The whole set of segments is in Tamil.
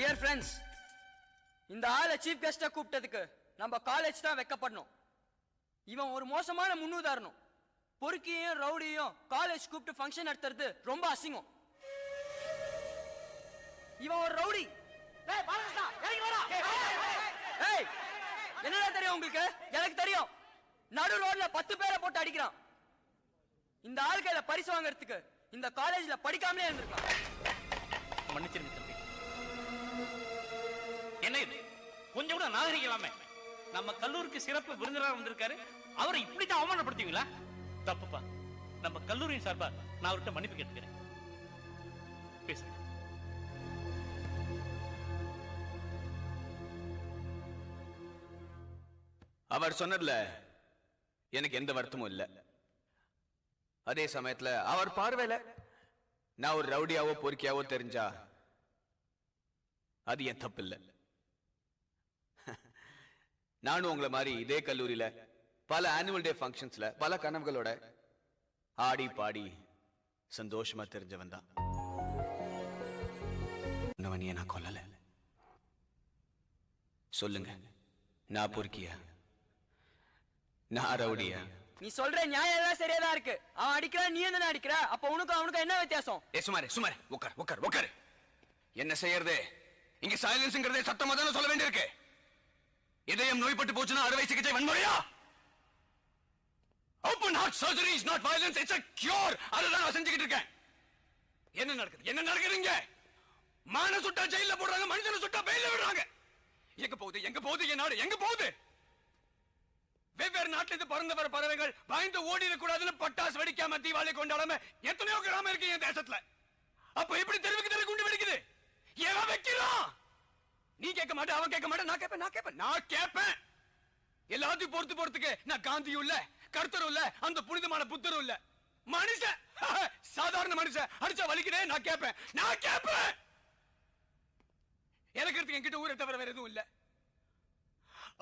டியர் ஃப்ரெண்ட்ஸ், இந்த ஆளை சீஃப் கெஸ்டா கூப்பிட்டதுக்கு நம்ம காலேஜ் தான் வெக்கப்படணும். இவன் ஒரு மோசமான முன்னுதாரணம். பொறுக்கியையும் ரவுடியையும் காலேஜ் கூப்பிட்டு ஃபங்க்ஷன் நடத்துறது ரொம்ப அசிங்கம். இவன் ஒரு ரவுடி. என்னடா தெரியும் உங்களுக்கு? எனக்கு தெரியும். நடு ரோட்ல 10 பேரை போட்டு அடிக்கிறான். இந்த ஆள் கையில பரிசு வாங்கறதுக்கு இந்த காலேஜ்ல படிக்காமலே இருந்திருக்கலாம். மன்னிச்சிருங்க தம்பி. என்ன இது? கொஞ்சம் கூட நாகரிகம் இல்லாம நம்ம கல்லூரிக்கு சிறப்பு விருந்தினராக வந்திருக்காரு, அவரை இப்படித்தான் அவமானப்படுத்துவீங்களா? தப்புப்பா. நம்ம கல்லூரியின் சார்பா நான் அவர்கிட்ட மன்னிப்பு கேட்டுக்கிறேன். பேசுங்க. அவர் சொன்னதுல எனக்கு எந்த வருத்தமும் இல்ல. அதே சமயத்துல அவர் பார்வையில நான் ஒரு ரவுடியாவோ பொறுக்கியாவோ தெரிஞ்சா அது என் தப்பு இல்ல. நானும் உங்களை மாதிரி இதே கல்லூரியில பல ஆனுவல் டே ஃபங்க்ஷன்ஸ்ல பல கனவுகளோட ஆடி பாடி சந்தோஷமா தெரிஞ்சவன் தான். நவனிய நான் கொல்லல. சொல்லுங்க, நான் பொறுக்கியா, நான் ரவுடியா? நீ சொல்ற நியாயம் எல்லாம் சரியாதான் இருக்கு. அவன் அடிக்கிறான், நீ என்ன அடிக்கிற? அப்ப அவனுக்கு என்ன வித்தியாசம்? சுமாரு உட்கார். என்ன செய்யறது? இங்க சைலன்ஸ்ங்கிறதே சத்தமா தானே சொல்ல வேண்டியிருக்கு. இதயம் நோய்பட்டு போச்சுன்னா அறுவை சிகிச்சை வன்முறையா? Open heart surgery is not violence, it's a cure. அதுதான் நான் செஞ்சுக்கிட்டு இருக்கேன். என்ன நடக்குதுங்க? மான சுட்டா ஜெயில போடுறாங்க, மனுஷனை சுட்டா பெயில விடுறாங்க. எங்க போகுது என் நாடு? எங்க போகுது? வெவ்வேறு நாட்டில இருந்து பறந்து வர பறவைகள் பயந்து ஓடிட கூடாதுன்னு பட்டாசு வெடிக்காம தீபாவளி கொண்டாடாம எத்தனையோ கிராமம் இருக்கு என் தேசத்துல. அப்ப எப்படி தெருவுக்கு தெரு குண்டு வெடிக்குது? எவன் வைக்கிறான்? நீ கேட்க மாட்டே, அவன் கேட்க மாட்டே, நான் கேட்பேன். எல்லாத்தையும் பொறுத்துக்கு நான் காந்தியும் இல்ல, கர்த்தரும் இல்ல, அந்த புனிதமான புத்தரும் இல்ல. மனுஷன், சாதாரண மனுஷன் அடிச்சா வலிக்குதே, நான் கேட்பேன். எனக்கு என்கிட்ட ஊரை தவிர வேற எதுவும் இல்ல.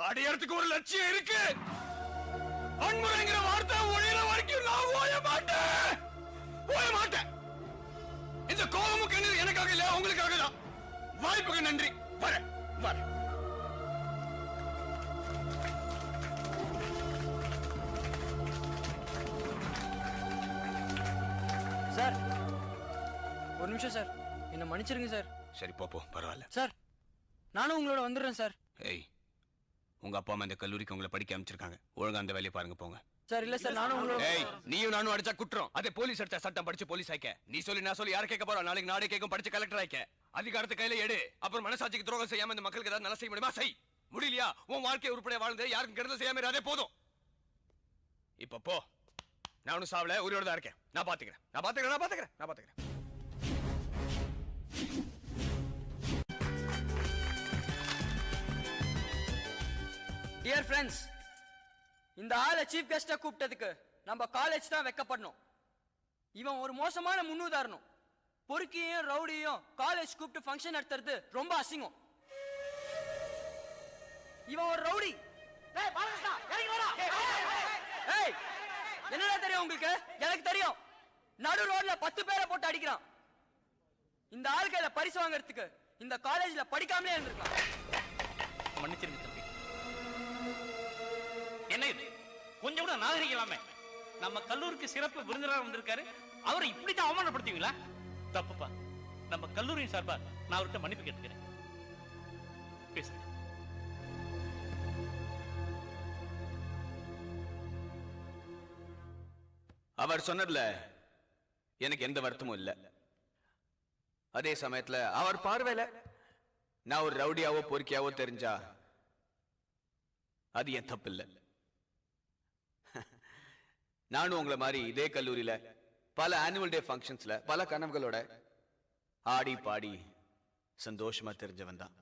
அடையறதுக்கு ஒரு லட்சியம் இருக்கு. வன்முறைங்கிற வார்த்தை ஒழியிற வரைக்கும் நான் ஓய மாட்டேன். இந்த கோபமும் கண்ணீர் எனக்காக இல்ல, உங்களுக்காக தான். வாய்ப்புக்கு நன்றி. வரேன். சார், ஒரு நிமிஷம் சார், என்ன மன்னிச்சிருங்க சார். சரி போ, பரவாயில்ல சார். நானும் உங்களோட வந்துடுறேன் சார். ஏய், உங்க அப்பா அம்மா இந்த கல்லூரிக்கு உங்களை படிக்க அமைச்சிருக்காங்க. ஒழுங்கா அந்த வேலையை பாருங்க, போங்க. சார் இல்ல சார், நானும் உங்களோட. ஏய், நீயும் நானும் அடிச்சா குற்றம். அதே போலீஸ் அடிச்சா சட்டம் படிச்சு போலீஸ் ஆயிக்க. நீ சொல்லி நான் சொல்லி யார கேட்க போறோம்? நாளைக்கு நாடே கேட்கும், படிச்சு கலெக்டர் ஆயிக்க. அதிகாரத்தை கையில எடு. அப்புறம் மனசாட்சிக்கு துரோகம் செய்யாம இந்த மக்களுக்கு ஏதாவது நல்லா செய்ய முடியுமா? செய். முடியலையா? உன் வாழ்க்கையை உருப்படியா வாழ்ந்து யாருக்கும் கெடுதல் செய்யாம அதே போதும். இப்ப போ. நானும் சாவல, உயிரோட தான் இருக்கேன். நான் பாத்துக்கிறேன். டியர் ஃப்ரெண்ட்ஸ், இந்த ஆளை சீஃப் கெஸ்டா கூப்பிட்டதுக்கு நம்ம காலேஜ் தான் வெக்கப்படணும். இவன் ஒரு மோசமான முன்னுதாரணம். பொறுக்கியையும் ரவுடியையும் காலேஜ் கூப்பிட்டு ஃபங்க்ஷன் நடத்துறது ரொம்ப அசிங்கம். இவன் ஒரு ரவுடி. என்னடா தெரியும் உங்களுக்கு? எனக்கு தெரியும். நடு ரோட்ல 10 பேரை போட்டு அடிக்கிறான். இந்த ஆள் கையில பரிசு வாங்கறதுக்கு இந்த காலேஜ்ல படிக்காமலே இருந்திருக்கலாம். மன்னிச்சிருங்க தம்பி. என்ன இது? கொஞ்சம் கூட நாகரிகம் இல்லாம நம்ம கல்லூரிக்கு சிறப்பு விருந்தினராக வந்திருக்காரு, அவரை இப்படித்தான் அவமானப்படுத்துவீங்களா? தப்புப்பா. நம்ம கல்லூரியின் சார்பா நான் அவர்கிட்ட மன்னிப்பு கேட்டுக்கிறேன். பேசுங்க. அவர் சொன்னதுல எனக்கு எந்த வருத்தமும் இல்ல. அதே சமயத்துல அவர் பார்வையில நான் ஒரு ரவுடியாவோ பொறுக்கியாவோ தெரிஞ்சா அது என் தப்பு இல்ல. நானும் உங்களை மாதிரி இதே கல்லூரியில பல ஆனுவல் டே ஃபங்க்ஷன்ஸ்ல பல கனவுகளோட ஆடி பாடி சந்தோஷமா தெரிஞ்சவன் தான்.